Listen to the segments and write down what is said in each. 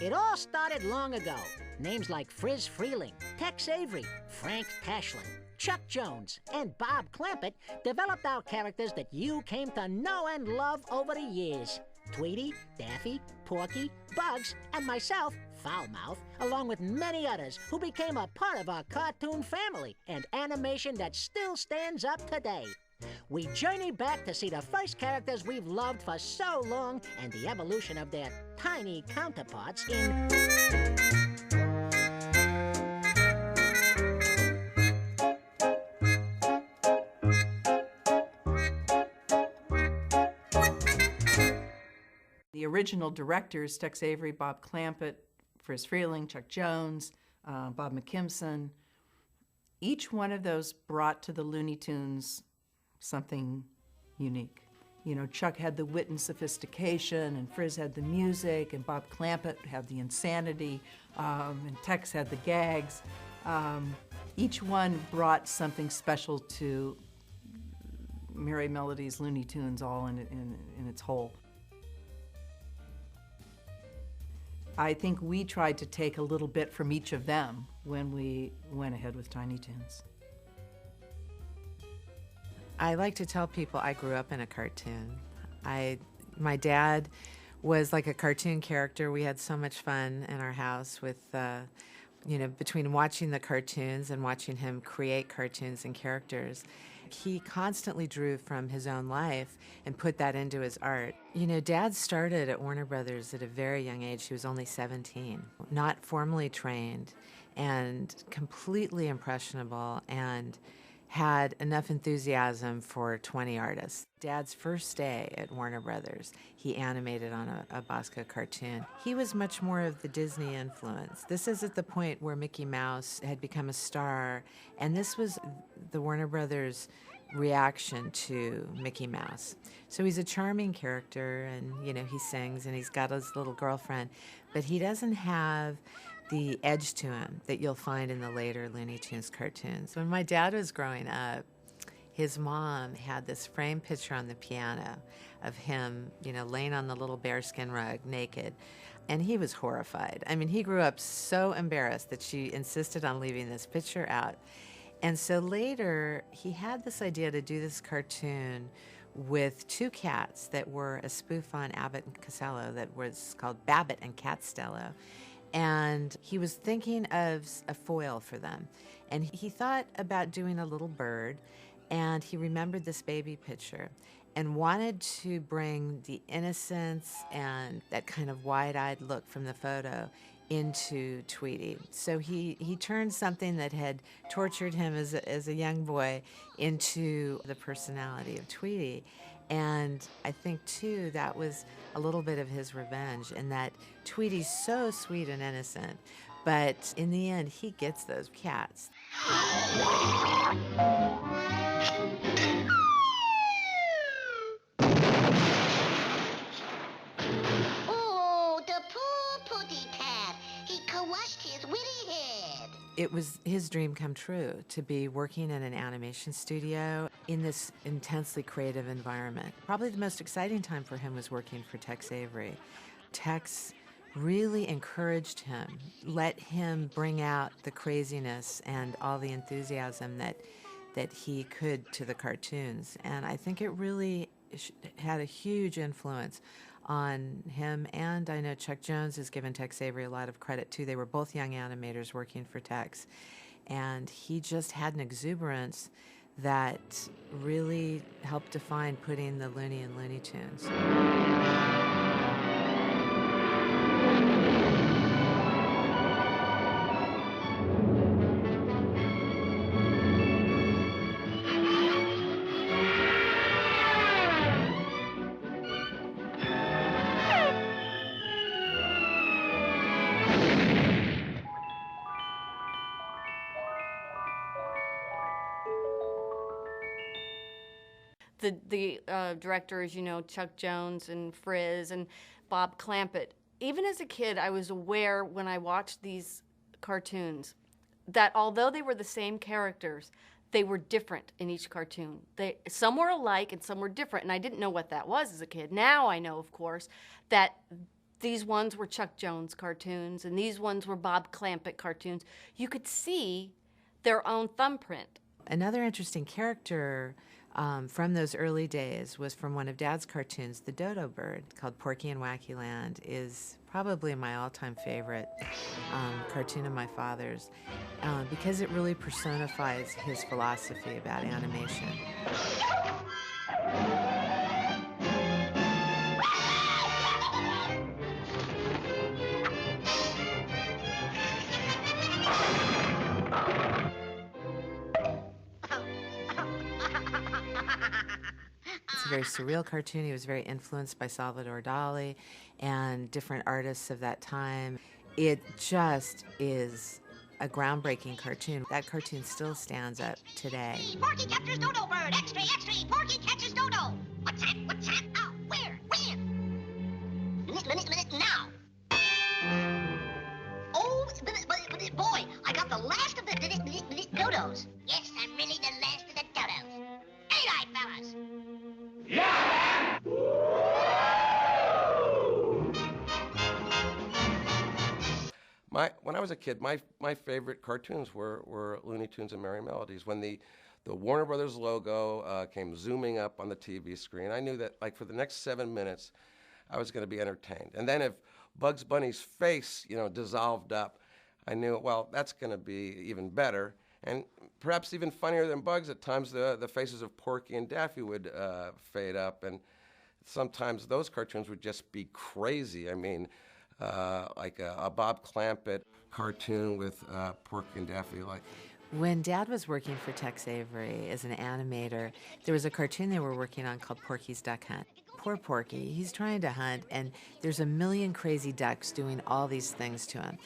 It all started long ago. Names like Friz Freeling, Tex Avery, Frank Tashlin, Chuck Jones, and Bob Clampett developed our characters that you came to know and love over the years. Tweety, Daffy, Porky, Bugs, and myself, Foulmouth, along with many others who became a part of our cartoon family and animation that still stands up today. We journey back to see the first characters we've loved for so long and the evolution of their tiny counterparts in... The original directors, Tex Avery, Bob Clampett, Friz Freeling, Chuck Jones, Bob McKimson, each one of those brought to the Looney Tunes something unique. You know, Chuck had the wit and sophistication, and Friz had the music, and Bob Clampett had the insanity, and Tex had the gags. Each one brought something special to Merry Melodies, Looney Tunes, all in its whole. I think we tried to take a little bit from each of them when we went ahead with Tiny Toons. I like to tell people I grew up in a cartoon. My dad was like a cartoon character. We had so much fun in our house with, between watching the cartoons and watching him create cartoons and characters. He constantly drew from his own life and put that into his art. You know, Dad started at Warner Brothers at a very young age. He was only 17, not formally trained, and completely impressionable, and had enough enthusiasm for 20 artists. Dad's first day at Warner Brothers, he animated on a Bosco cartoon. He was much more of the Disney influence. This is at the point where Mickey Mouse had become a star, and this was the Warner Brothers reaction to Mickey Mouse. So he's a charming character, and he sings, and he's got his little girlfriend, but he doesn't have the edge to him that you'll find in the later Looney Tunes cartoons. When my dad was growing up, his mom had this framed picture on the piano of him, laying on the little bearskin rug naked, and he was horrified. I mean, he grew up so embarrassed that she insisted on leaving this picture out. And so later, he had this idea to do this cartoon with two cats that were a spoof on Abbott and Costello that was called Babbitt and Catstello. And he was thinking of a foil for them. And he thought about doing a little bird, and he remembered this baby picture and wanted to bring the innocence and that kind of wide-eyed look from the photo into Tweety. So he turned something that had tortured him as a young boy into the personality of Tweety. And I think, too, that was a little bit of his revenge, in that Tweety's so sweet and innocent, but in the end, he gets those cats. Oh, the poor putty cat. He crushed his witty head. It was his dream come true to be working in an animation studio in this intensely creative environment. Probably the most exciting time for him was working for Tex Avery. Tex really encouraged him, let him bring out the craziness and all the enthusiasm that he could to the cartoons. And I think it really had a huge influence on him, and I know Chuck Jones has given Tex Avery a lot of credit too. They were both young animators working for Tex, and he just had an exuberance that really helped define putting the Looney in Looney Tunes. The directors, Chuck Jones and Friz and Bob Clampett. Even as a kid, I was aware when I watched these cartoons that although they were the same characters, they were different in each cartoon. Some were alike and some were different, and I didn't know what that was as a kid. Now I know, of course, that these ones were Chuck Jones cartoons and these ones were Bob Clampett cartoons. You could see their own thumbprint. Another interesting character from those early days was from one of Dad's cartoons, the Dodo Bird, called Porky and Wacky Land, is probably my all-time favorite cartoon of my father's because it really personifies his philosophy about animation. It's a very surreal cartoon. He was very influenced by Salvador Dali and different artists of that time. It just is a groundbreaking cartoon. That cartoon still stands up today. Porky captures Dodo Bird. Extra, extra. Porky catches Dodo. What's that? What's that? Oh, where? When? Now. Oh, but boy, I got the last of the dodos. Yes, I'm really the last of the dodos. Ain't I, fellas? When I was a kid, my favorite cartoons were Looney Tunes and Merry Melodies. When the Warner Brothers logo came zooming up on the TV screen, I knew that like for the next 7 minutes, I was going to be entertained. And then if Bugs Bunny's face, dissolved up, I knew, well, that's going to be even better. And perhaps even funnier than Bugs, at times the faces of Porky and Daffy would fade up. And sometimes those cartoons would just be crazy. I mean, like a Bob Clampett cartoon with Porky and Daffy. When Dad was working for Tex Avery as an animator, there was a cartoon they were working on called Porky's Duck Hunt. Poor Porky, he's trying to hunt, and there's a million crazy ducks doing all these things to him.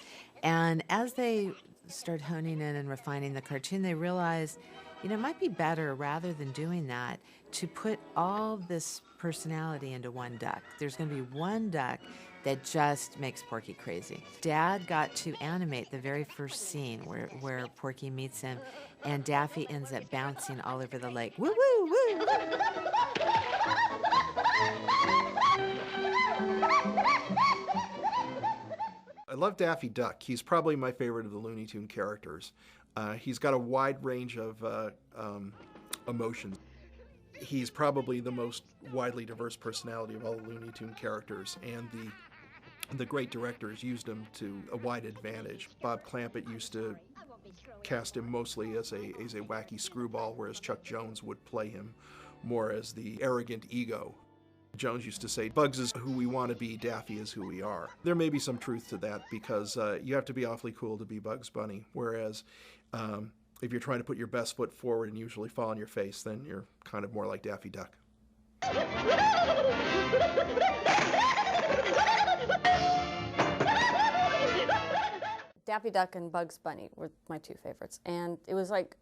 And as they start honing in and refining the cartoon, they realize, it might be better, rather than doing that, to put all this personality into one duck. There's going to be one duck that just makes Porky crazy. Dad got to animate the very first scene where Porky meets him, and Daffy ends up bouncing all over the lake. Woo, woo, woo! I love Daffy Duck. He's probably my favorite of the Looney Tune characters. He's got a wide range of emotions. He's probably the most widely diverse personality of all the Looney Tune characters, and the great directors used him to a wide advantage. Bob Clampett used to cast him mostly as a wacky screwball, whereas Chuck Jones would play him more as the arrogant ego. Jones used to say, Bugs is who we want to be, Daffy is who we are. There may be some truth to that, because you have to be awfully cool to be Bugs Bunny, whereas if you're trying to put your best foot forward and usually fall on your face, then you're kind of more like Daffy Duck. Daffy Duck and Bugs Bunny were my two favorites. And it was like,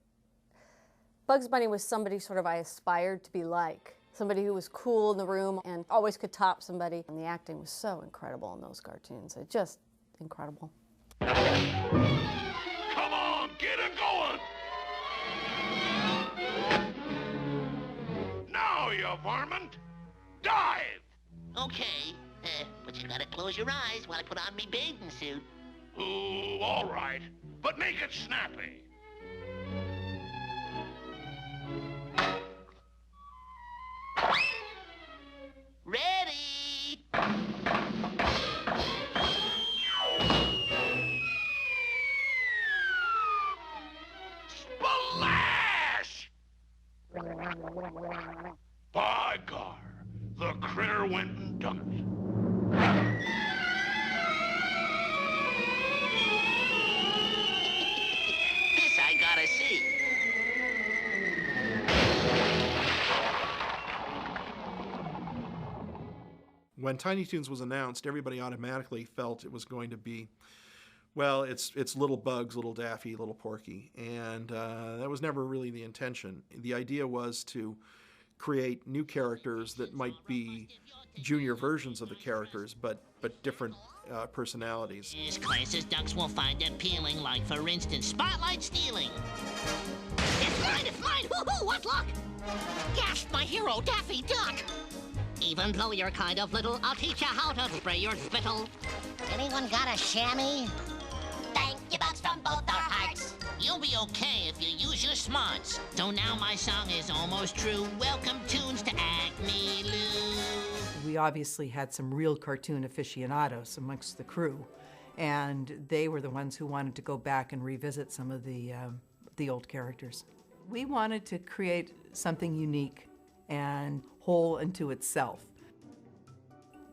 Bugs Bunny was somebody sort of I aspired to be like. Somebody who was cool in the room and always could top somebody. And the acting was so incredible in those cartoons. It's just incredible. Come on, get it going! Now, you varmint! Dive! Okay, but you gotta close your eyes while I put on me bathing suit. Ooh, all right, but make it snappy. Ready! Splash! By gar, the critter went and done it. This I gotta see. When Tiny Toons was announced, everybody automatically felt it was going to be, well, it's little Bugs, little Daffy, little Porky, and that was never really the intention. The idea was to create new characters that might be junior versions of the characters, but different personalities. This classes ducks will find appealing, like, for instance, spotlight stealing. It's It's mine! Woohoo! What luck! Gasp, my hero, Daffy Duck! Even though you're kind of little, I'll teach you how to spray your spittle. Anyone got a chamois? Thank you, Bugs, from both our hearts. You'll be okay if you use your smarts. So now my song is almost true. Welcome, Toons, to Acme Lou. We obviously had some real cartoon aficionados amongst the crew, and they were the ones who wanted to go back and revisit some of the old characters. We wanted to create something unique and whole unto itself.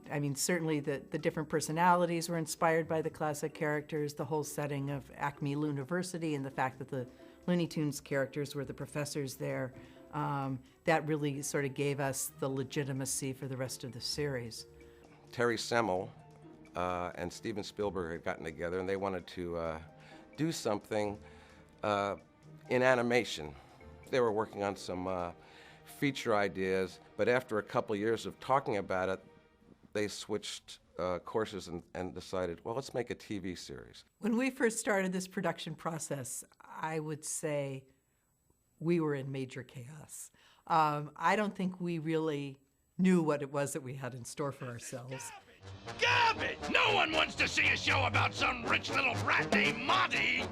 I mean, certainly the different personalities were inspired by the classic characters, the whole setting of Acme University and the fact that the Looney Tunes characters were the professors there. That really sort of gave us the legitimacy for the rest of the series. Terry Semel and Steven Spielberg had gotten together, and they wanted to do something in animation. They were working on some feature ideas, but after a couple years of talking about it, they switched courses and decided, well, let's make a TV series. When we first started this production process, I would say we were in major chaos. I don't think we really knew what it was that we had in store for ourselves. Garbage! No one wants to see a show about some rich little brat named Monty.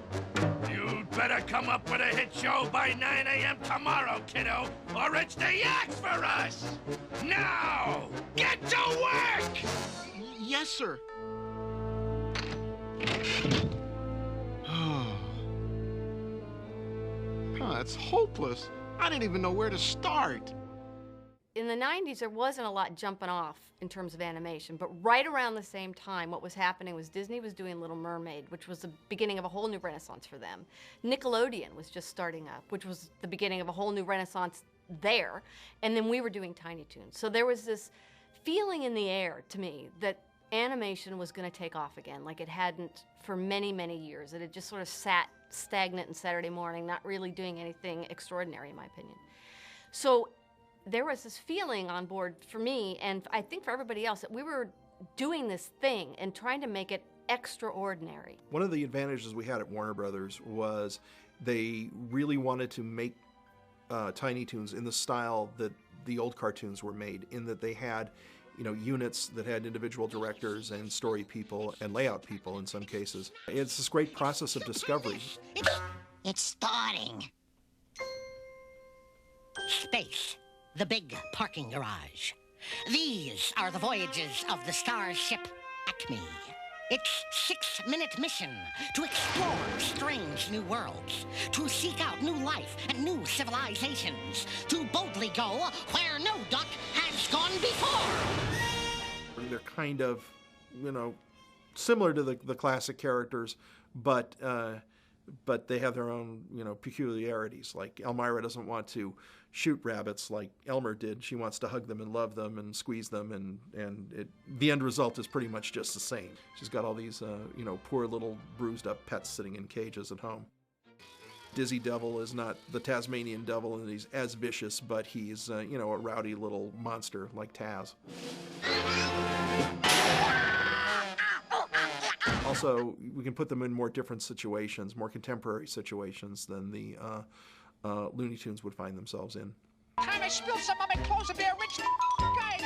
You'd better come up with a hit show by 9 a.m. tomorrow, kiddo, or it's the yak for us! Now, get to work! Yes, sir. That's hopeless. I didn't even know where to start. In the 90s, there wasn't a lot jumping off in terms of animation, but right around the same time, what was happening was Disney was doing Little Mermaid, which was the beginning of a whole new renaissance for them. Nickelodeon was just starting up, which was the beginning of a whole new renaissance there, and then we were doing Tiny Toons. So there was this feeling in the air, to me, that animation was going to take off again, like it hadn't for many, many years. It had just sort of sat stagnant in Saturday morning, not really doing anything extraordinary, in my opinion. So there was this feeling on board for me, and I think for everybody else, that we were doing this thing and trying to make it extraordinary. One of the advantages we had at Warner Brothers was they really wanted to make Tiny Toons in the style that the old cartoons were made, in that they had, you know, units that had individual directors and story people and layout people in some cases. It's this great process of discovery. It's starting. Space, the big parking garage. These are the voyages of the starship Acme. Its 6-minute mission to explore strange new worlds, to seek out new life and new civilizations, to boldly go where no duck has gone before. They're kind of, you know, similar to the classic characters, but they have their own, you know, peculiarities. Like Elmira doesn't want to shoot rabbits like Elmer did. She wants to hug them and love them and squeeze them, and the end result is pretty much just the same. She's got all these, you know, poor little bruised up pets sitting in cages at home. Dizzy Devil is not the Tasmanian Devil, and he's as vicious, but he's, you know, a rowdy little monster like Taz. Also, we can put them in more different situations, more contemporary situations than the Looney Tunes would find themselves in. Time I spilled some on my clothes and be a rich guy.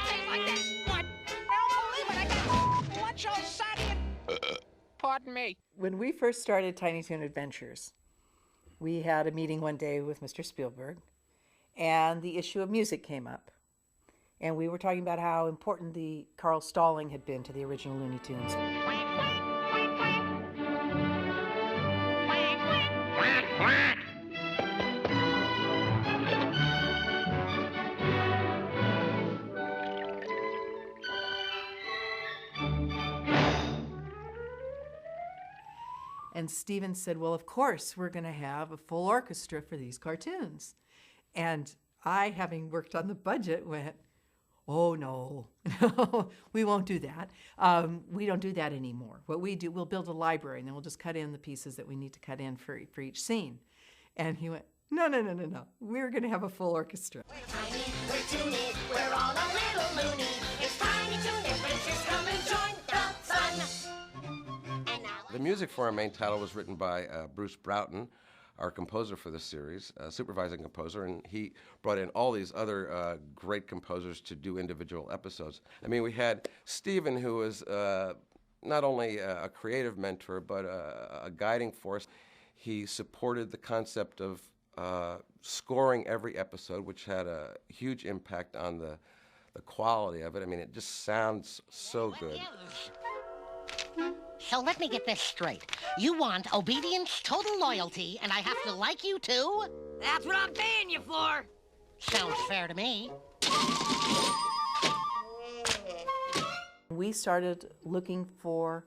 Things like this. What? I don't believe it. I got lunch all Saturday and... Pardon me. When we first started Tiny Toon Adventures, we had a meeting one day with Mr. Spielberg, and the issue of music came up. And we were talking about how important the Carl Stalling had been to the original Looney Tunes. And Steven said, well, of course, we're going to have a full orchestra for these cartoons. And I, having worked on the budget, went, oh, no, we won't do that. We don't do that anymore. What we do, we'll build a library, and then we'll just cut in the pieces that we need to cut in for each scene. And he went, no. We're going to have a full orchestra. We're tiny, we're toony, we're all a little loony. It's Tiny Toon Adventures, come and join the fun. And now The music for our main title was written by Bruce Broughton, our composer for the series, supervising composer, and he brought in all these other great composers to do individual episodes. I mean, we had Stephen, who was not only a creative mentor, but a guiding force. He supported the concept of scoring every episode, which had a huge impact on the quality of it. I mean, it just sounds so good. So let me get this straight. You want obedience, total loyalty, and I have to like you too? That's what I'm paying you for. Sounds fair to me. We started looking for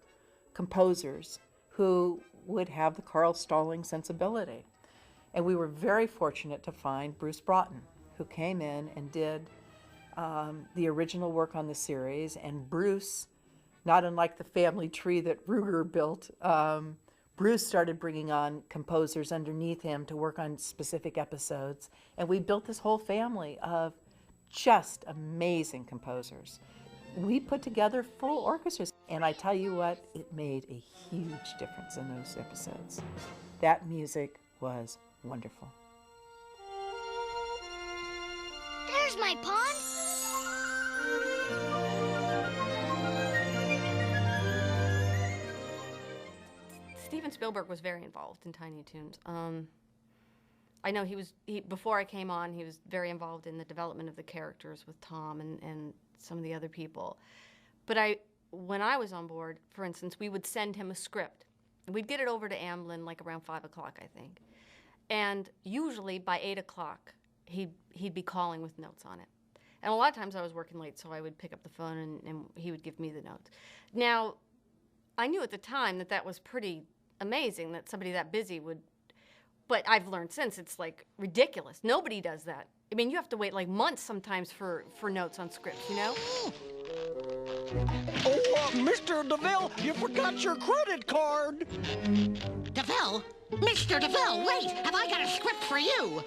composers who would have the Carl Stalling sensibility. And we were very fortunate to find Bruce Broughton, who came in and did the original work on the series. And Bruce, not unlike the family tree that Ruegger built, Bruce started bringing on composers underneath him to work on specific episodes. And we built this whole family of just amazing composers. We put together full orchestras. And I tell you what, it made a huge difference in those episodes. That music was wonderful. There's my pond. Steven Spielberg was very involved in Tiny Toons. I know before I came on, he was very involved in the development of the characters with Tom and some of the other people. But when I was on board, for instance, we would send him a script. We'd get it over to Amblin like around 5 o'clock, I think. And usually by 8 o'clock, he'd be calling with notes on it. And a lot of times I was working late, so I would pick up the phone and he would give me the notes. Now, I knew at the time that was pretty amazing that somebody that busy would, but I've learned since it's like ridiculous. Nobody does that. I mean, you have to wait like months sometimes for notes on scripts, you know? Oh, Mr. DeVille, you forgot your credit card. DeVille? Mr. DeVille, wait! Have I got a script for you?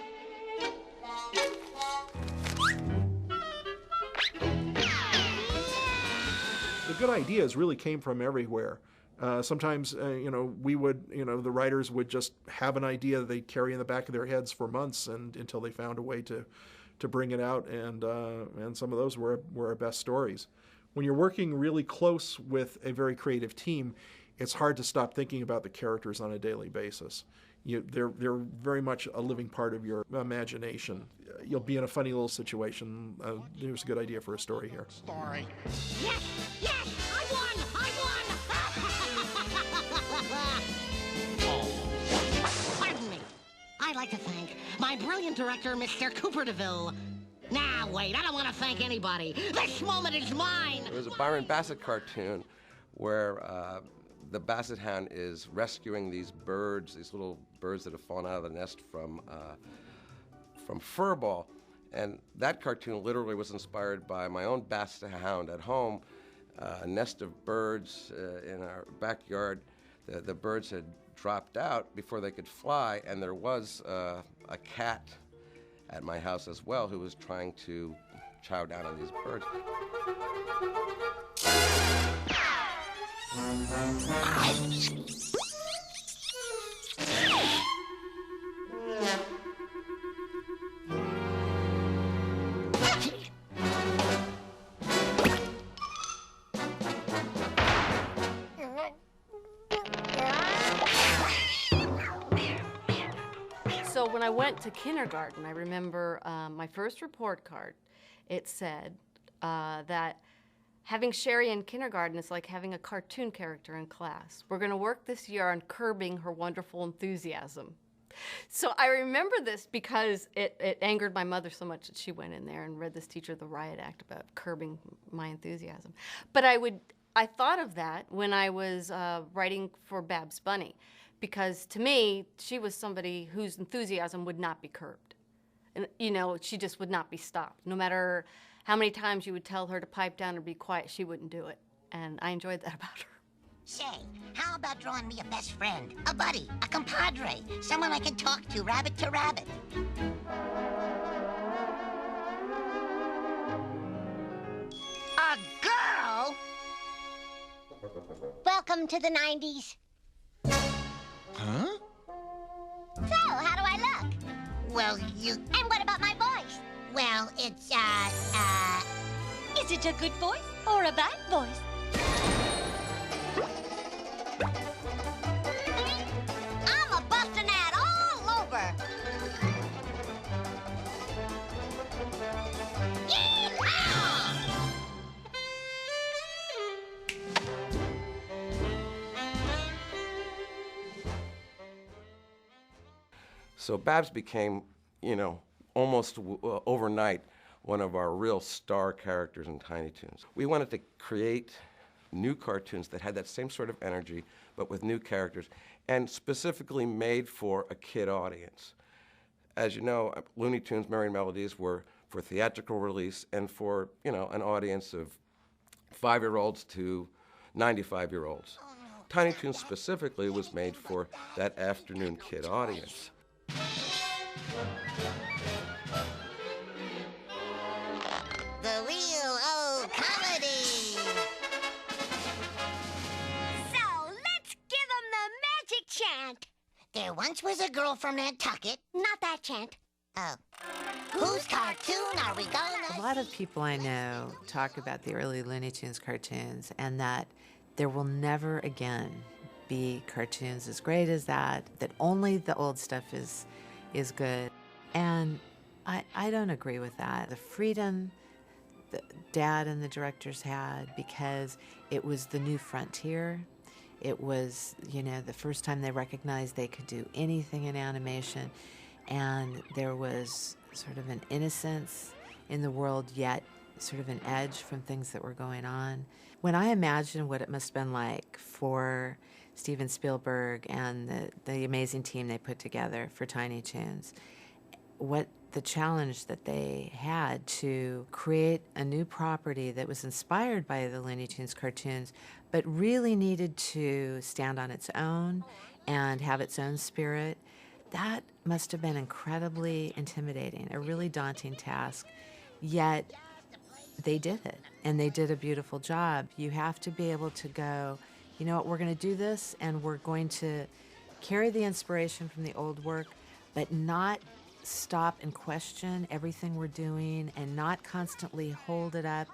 The good ideas really came from everywhere. Sometimes, we would, the writers would just have an idea they'd carry in the back of their heads for months until they found a way to bring it out, and some of those were our best stories. When you're working really close with a very creative team, it's hard to stop thinking about the characters on a daily basis. They're very much a living part of your imagination. You'll be in a funny little situation. There's a good idea for a story here. Story. Yes! Yes! I won! Pardon me. I'd like to thank my brilliant director, Mr. Cooper DeVille. Now, wait, I don't want to thank anybody. This moment is mine! There was a Byron Bassett cartoon where the Basset Hound is rescuing these birds, these little birds that have fallen out of the nest from Furball. And that cartoon literally was inspired by my own Basset Hound at home, a nest of birds in our backyard. The birds had dropped out before they could fly, and there was a cat at my house as well who was trying to chow down on these birds. So when I went to kindergarten, I remember my first report card, it said that having Sherry in kindergarten is like having a cartoon character in class. We're going to work this year on curbing her wonderful enthusiasm. So I remember this because it angered my mother so much that she went in there and read this teacher the riot act about curbing my enthusiasm. But I thought of that when I was writing for Babs Bunny, because to me, she was somebody whose enthusiasm would not be curbed. And, she just would not be stopped. No matter how many times you would tell her to pipe down or be quiet, she wouldn't do it. And I enjoyed that about her. Say, how about drawing me a best friend, a buddy, a compadre, someone I can talk to rabbit to rabbit? A girl? Welcome to the 90s. Well, you... And what about my voice? Well, it's, Is it a good voice or a bad voice? I'm a busting that all over. Yeehaw! So Babs became, you know, almost overnight one of our real star characters in Tiny Toons. We wanted to create new cartoons that had that same sort of energy, but with new characters, and specifically made for a kid audience. As you know, Looney Tunes Merry Melodies were for theatrical release and for, you know, an audience of 5-year-olds to 95-year-olds. Tiny Toons specifically was made for that afternoon kid audience. the real old comedy. So let's give them the magic chant. There once was a girl from Nantucket. Not that chant. Oh. Whose cartoon are we gonna... A lot of people I know talk about the early Looney Tunes cartoons and that there will never again be cartoons as great as that only the old stuff is good. And I don't agree with that. The freedom that Dad and the directors had, because it was the new frontier. It was, you know, the first time they recognized they could do anything in animation, and there was sort of an innocence in the world, yet sort of an edge from things that were going on. When I imagine what it must have been like for Steven Spielberg and the amazing team they put together for Tiny Toons, what the challenge that they had to create a new property that was inspired by the Looney Tunes cartoons, but really needed to stand on its own and have its own spirit, that must have been incredibly intimidating, a really daunting task. Yet they did it, and they did a beautiful job. You have to be able to go, you know what, we're going to do this, and we're going to carry the inspiration from the old work, but not stop and question everything we're doing and not constantly hold it up.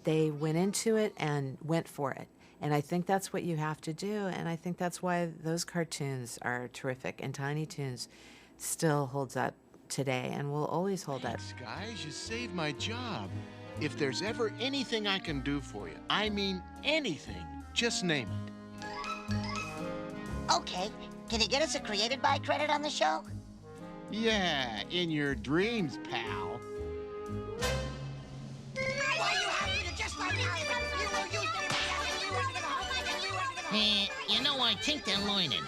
They went into it and went for it. And I think that's what you have to do, and I think that's why those cartoons are terrific, and Tiny Toons still holds up today and will always hold up. Thanks, guys, you saved my job. If there's ever anything I can do for you, I mean anything, just name it. Okay, can you get us a created by credit on the show? Yeah, in your dreams, pal. Why you happy to just like you were used to You know, I think they're learning.